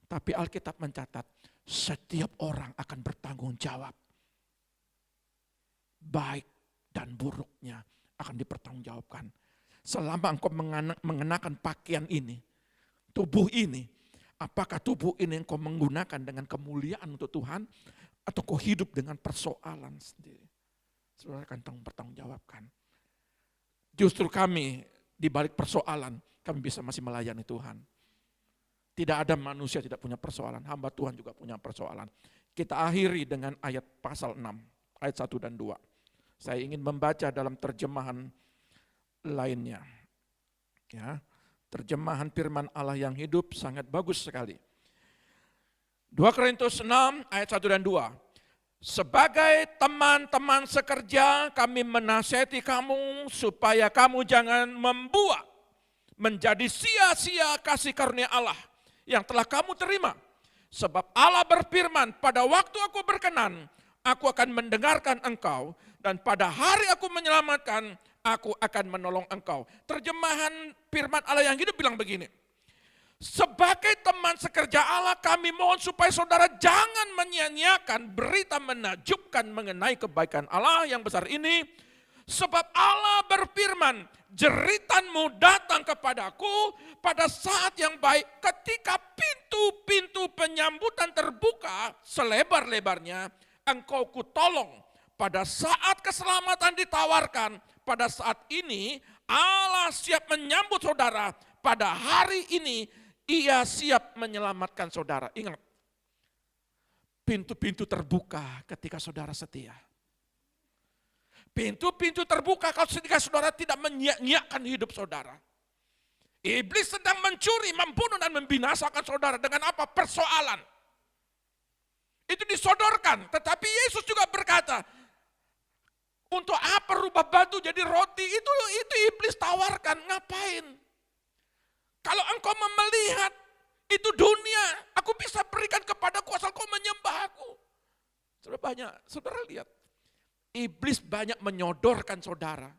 Tapi Alkitab mencatat, setiap orang akan bertanggung jawab. Baik dan buruknya akan dipertanggungjawabkan. Selama engkau mengenakan pakaian ini, tubuh ini, apakah tubuh ini engkau menggunakan dengan kemuliaan untuk Tuhan, atau kau hidup dengan persoalan sendiri. Saudara akan bertanggungjawabkan. Justru kami di balik persoalan, kami bisa masih melayani Tuhan. Tidak ada manusia tidak punya persoalan, hamba Tuhan juga punya persoalan. Kita akhiri dengan ayat pasal 6, ayat 1 dan 2. Saya ingin membaca dalam terjemahan lainnya. Ya, terjemahan firman Allah yang hidup sangat bagus sekali. 2 Korintus 6 ayat 1 dan 2. Sebagai teman-teman sekerja kami menasihati kamu supaya kamu jangan membuat menjadi sia-sia kasih karunia Allah yang telah kamu terima. Sebab Allah berfirman, pada waktu aku berkenan, aku akan mendengarkan engkau, dan pada hari aku menyelamatkan, aku akan menolong engkau. Terjemahan firman Allah yang hidup bilang begini, sebagai teman sekerja Allah kami mohon supaya saudara jangan menyia-nyiakan berita menakjubkan mengenai kebaikan Allah yang besar ini. Sebab Allah berfirman, jeritanmu datang kepadaku pada saat yang baik ketika pintu-pintu penyambutan terbuka selebar-lebarnya, engkau kutolong. Pada saat keselamatan ditawarkan, pada saat ini Allah siap menyambut saudara. Pada hari ini Ia siap menyelamatkan saudara. Ingat, pintu-pintu terbuka ketika saudara setia. Pintu-pintu terbuka kalau ketika saudara tidak menyia-nyiakan hidup saudara. Iblis sedang mencuri, membunuh dan membinasakan saudara dengan apa? Persoalan. Itu disodorkan, tetapi Yesus juga berkata, untuk apa rubah batu jadi roti? Itu iblis tawarkan, ngapain? Kalau engkau melihat itu dunia, aku bisa berikan kepadaku asal kau menyembah aku. Saudara lihat, iblis banyak menyodorkan saudara.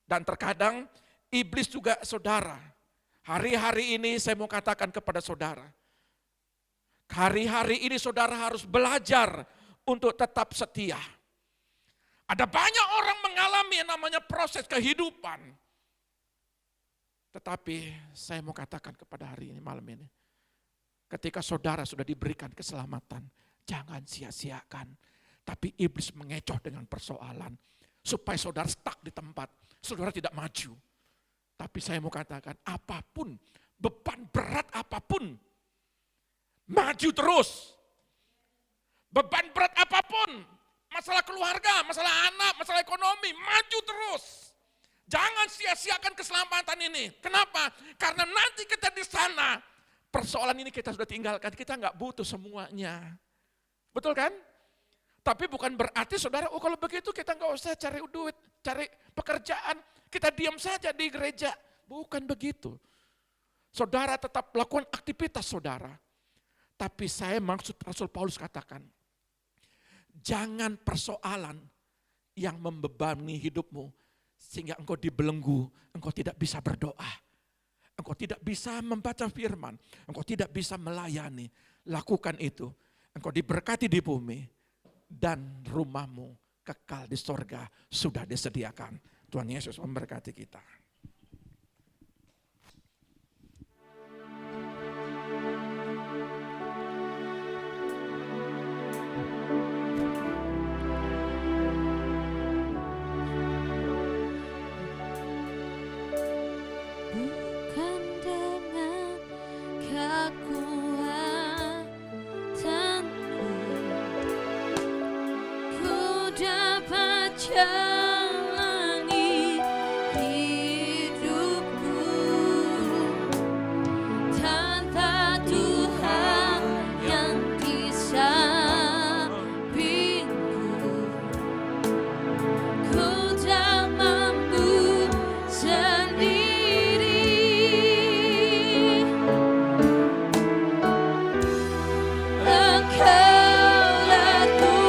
Dan terkadang iblis juga saudara. Hari-hari ini saya mau katakan kepada saudara. Hari-hari ini saudara harus belajar untuk tetap setia. Ada banyak orang mengalami yang namanya proses kehidupan. Tetapi saya mau katakan kepada hari ini, malam ini, ketika saudara sudah diberikan keselamatan, jangan sia-siakan. Tapi iblis mengecoh dengan persoalan, supaya saudara stuck di tempat, saudara tidak maju. Tapi saya mau katakan, apapun, beban berat apapun, maju terus. Beban berat apapun, masalah keluarga, masalah anak, masalah ekonomi, maju terus. Jangan sia-siakan keselamatan ini. Kenapa? Karena nanti kita di sana, persoalan ini kita sudah tinggalkan, kita nggak butuh semuanya. Betul kan? Tapi bukan berarti saudara, oh kalau begitu kita nggak usah cari duit, cari pekerjaan, kita diam saja di gereja. Bukan begitu. Saudara tetap lakukan aktivitas saudara. Tapi saya maksud Rasul Paulus katakan, jangan persoalan yang membebani hidupmu sehingga engkau dibelenggu, engkau tidak bisa berdoa. Engkau tidak bisa membaca firman, engkau tidak bisa melayani. Lakukan itu, engkau diberkati di bumi dan rumahmu kekal di sorga sudah disediakan. Tuhan Yesus memberkati kita. Jalani hidupku tanpa Tuhan yang di sampingku, ku tak mampu sendiri. Engkaulah kuatku,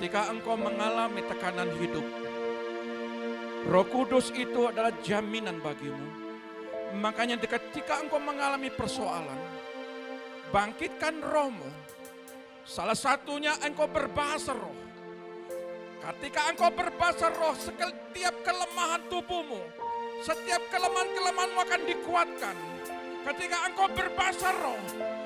ketika engkau mengalami tekanan hidup, Roh Kudus itu adalah jaminan bagimu. Makanya ketika engkau mengalami persoalan, bangkitkan rohmu. Salah satunya engkau berbahasa roh. Ketika engkau berbahasa roh, setiap kelemahan tubuhmu, setiap kelemahan-kelemahanmu akan dikuatkan. Ketika engkau berbahasa roh,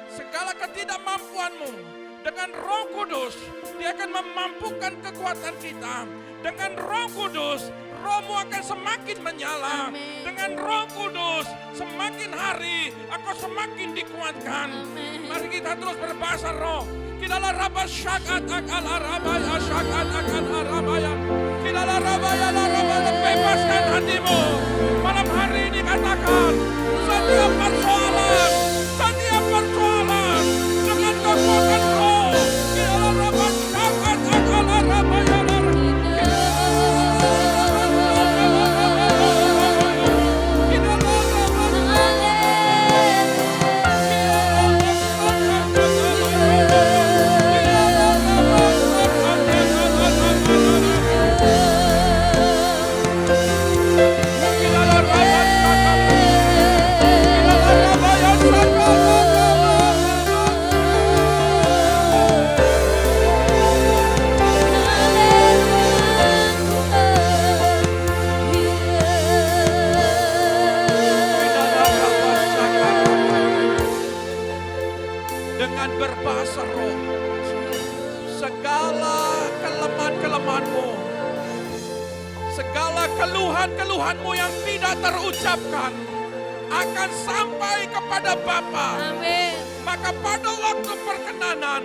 segala ketidakmampuanmu dengan Roh Kudus, Dia akan memampukan kekuatan kita. Dengan Roh Kudus, rohmu akan semakin menyala. Amin. Dengan Roh Kudus, semakin hari engkau semakin dikuatkan. Amin. Mari kita terus berbahasa roh. Kidalah rabah syakat akal arabaya syakat akal arabaya. Kidalah rabaya la rabaya, bebaskan hatimu. Malam hari ini katakan, setiap persoalan dengan kekuatan roh. Kidalah rabah syakat akal arabaya. Dengan berbahasa roh, segala kelemahan-kelemahanmu, segala keluhan-keluhanmu yang tidak terucapkan akan sampai kepada Bapa. Amin. Maka pada waktu perkenanan,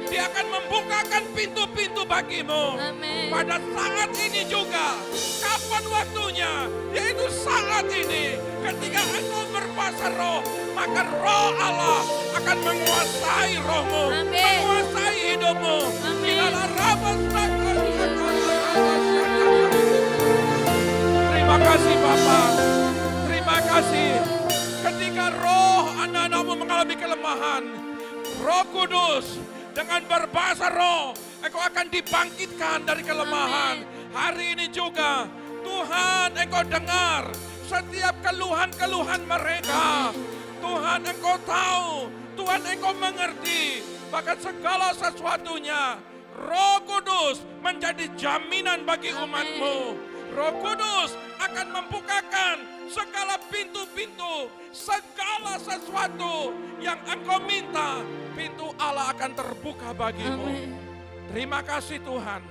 Dia akan membukakan pintu-pintu bagimu. Amin. Pada saat ini juga, kapan waktunya? Yaitu saat ini. Ketika engkau berbahasa roh, maka roh Allah akan menguasai rohmu, Amin. menguasai hidupmu. Amin. Terima kasih Bapa. Terima kasih. Ketika roh anak-anakmu mengalami kelemahan, Roh Kudus dengan berbahasa roh, engkau akan dibangkitkan dari kelemahan. Hari ini juga Tuhan, engkau dengar setiap keluhan-keluhan mereka. Tuhan, engkau tahu, Tuhan, engkau mengerti. Bahkan segala sesuatunya, Roh Kudus menjadi jaminan bagi umatmu. Roh Kudus akan membukakan segala pintu-pintu, segala sesuatu yang engkau minta, pintu Allah akan terbuka bagimu. Amin. Terima kasih Tuhan.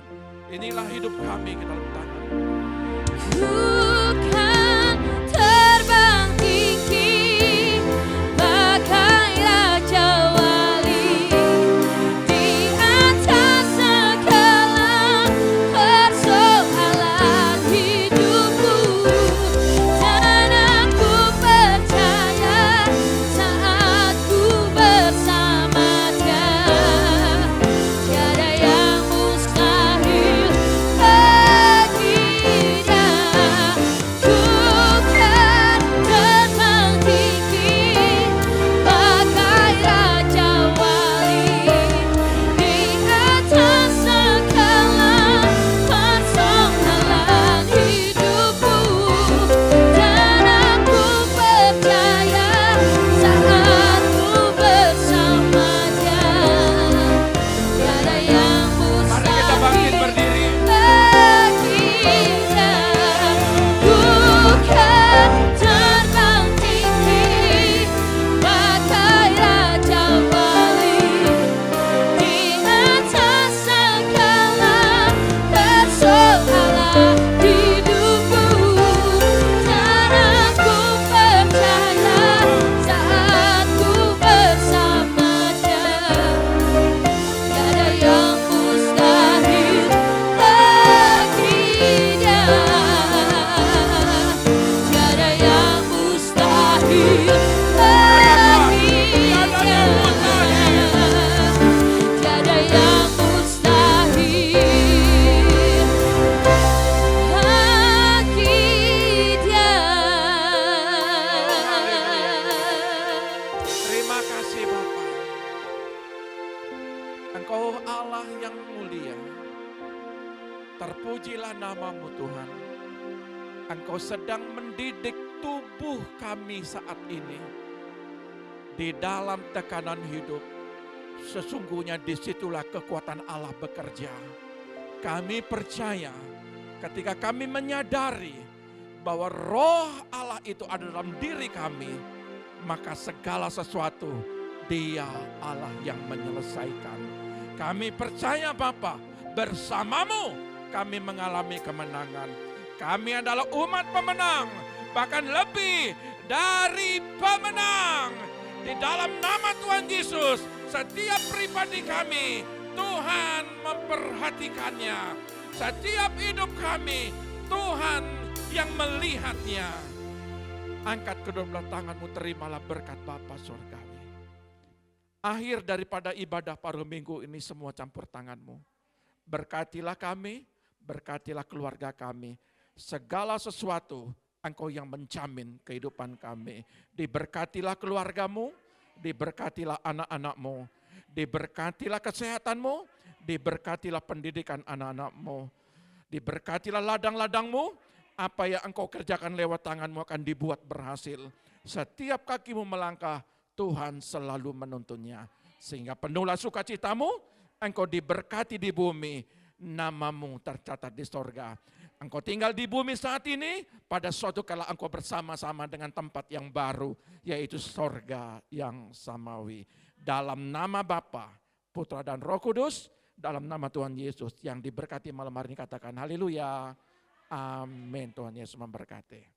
Inilah hidup kami ke dalam tangan. Bukan terbang tinggi bagai raja wali di atas segala persoalan hidupku, dan aku percaya saat ku bersama Dia, tiada yang mustahil bagi Engkau sedang mendidik tubuh kami saat ini. Di dalam tekanan hidup, sesungguhnya disitulah kekuatan Allah bekerja. Kami percaya ketika kami menyadari bahwa roh Allah itu ada dalam diri kami, maka segala sesuatu Dia Allah yang menyelesaikan. Kami percaya Bapa, bersamamu kami mengalami kemenangan. Kami adalah umat pemenang, bahkan lebih dari pemenang. Di dalam nama Tuhan Yesus, setiap pribadi kami, Tuhan memperhatikannya. Setiap hidup kami, Tuhan yang melihatnya. Angkat kedua belah tanganmu, terimalah berkat Bapa Surgawi. Akhir daripada ibadah paruh minggu ini semua campur tanganmu. Berkatilah kami, berkatilah keluarga kami. Segala sesuatu Engkau yang menjamin kehidupan kami. Diberkatilah keluargamu, diberkatilah anak-anakmu, diberkatilah kesehatanmu, diberkatilah pendidikan anak-anakmu, diberkatilah ladang-ladangmu. Apa yang Engkau kerjakan lewat tanganmu akan dibuat berhasil. Setiap kakimu melangkah, Tuhan selalu menuntunnya. Sehingga penuhlah sukacitamu, Engkau diberkati di bumi, namamu tercatat di sorga. Engkau tinggal di bumi saat ini, pada suatu kala Engkau bersama-sama dengan tempat yang baru, yaitu sorga yang samawi. Dalam nama Bapa, Putra dan Roh Kudus, dalam nama Tuhan Yesus yang diberkati malam hari ini, katakan haleluya. Amin. Tuhan Yesus memberkati.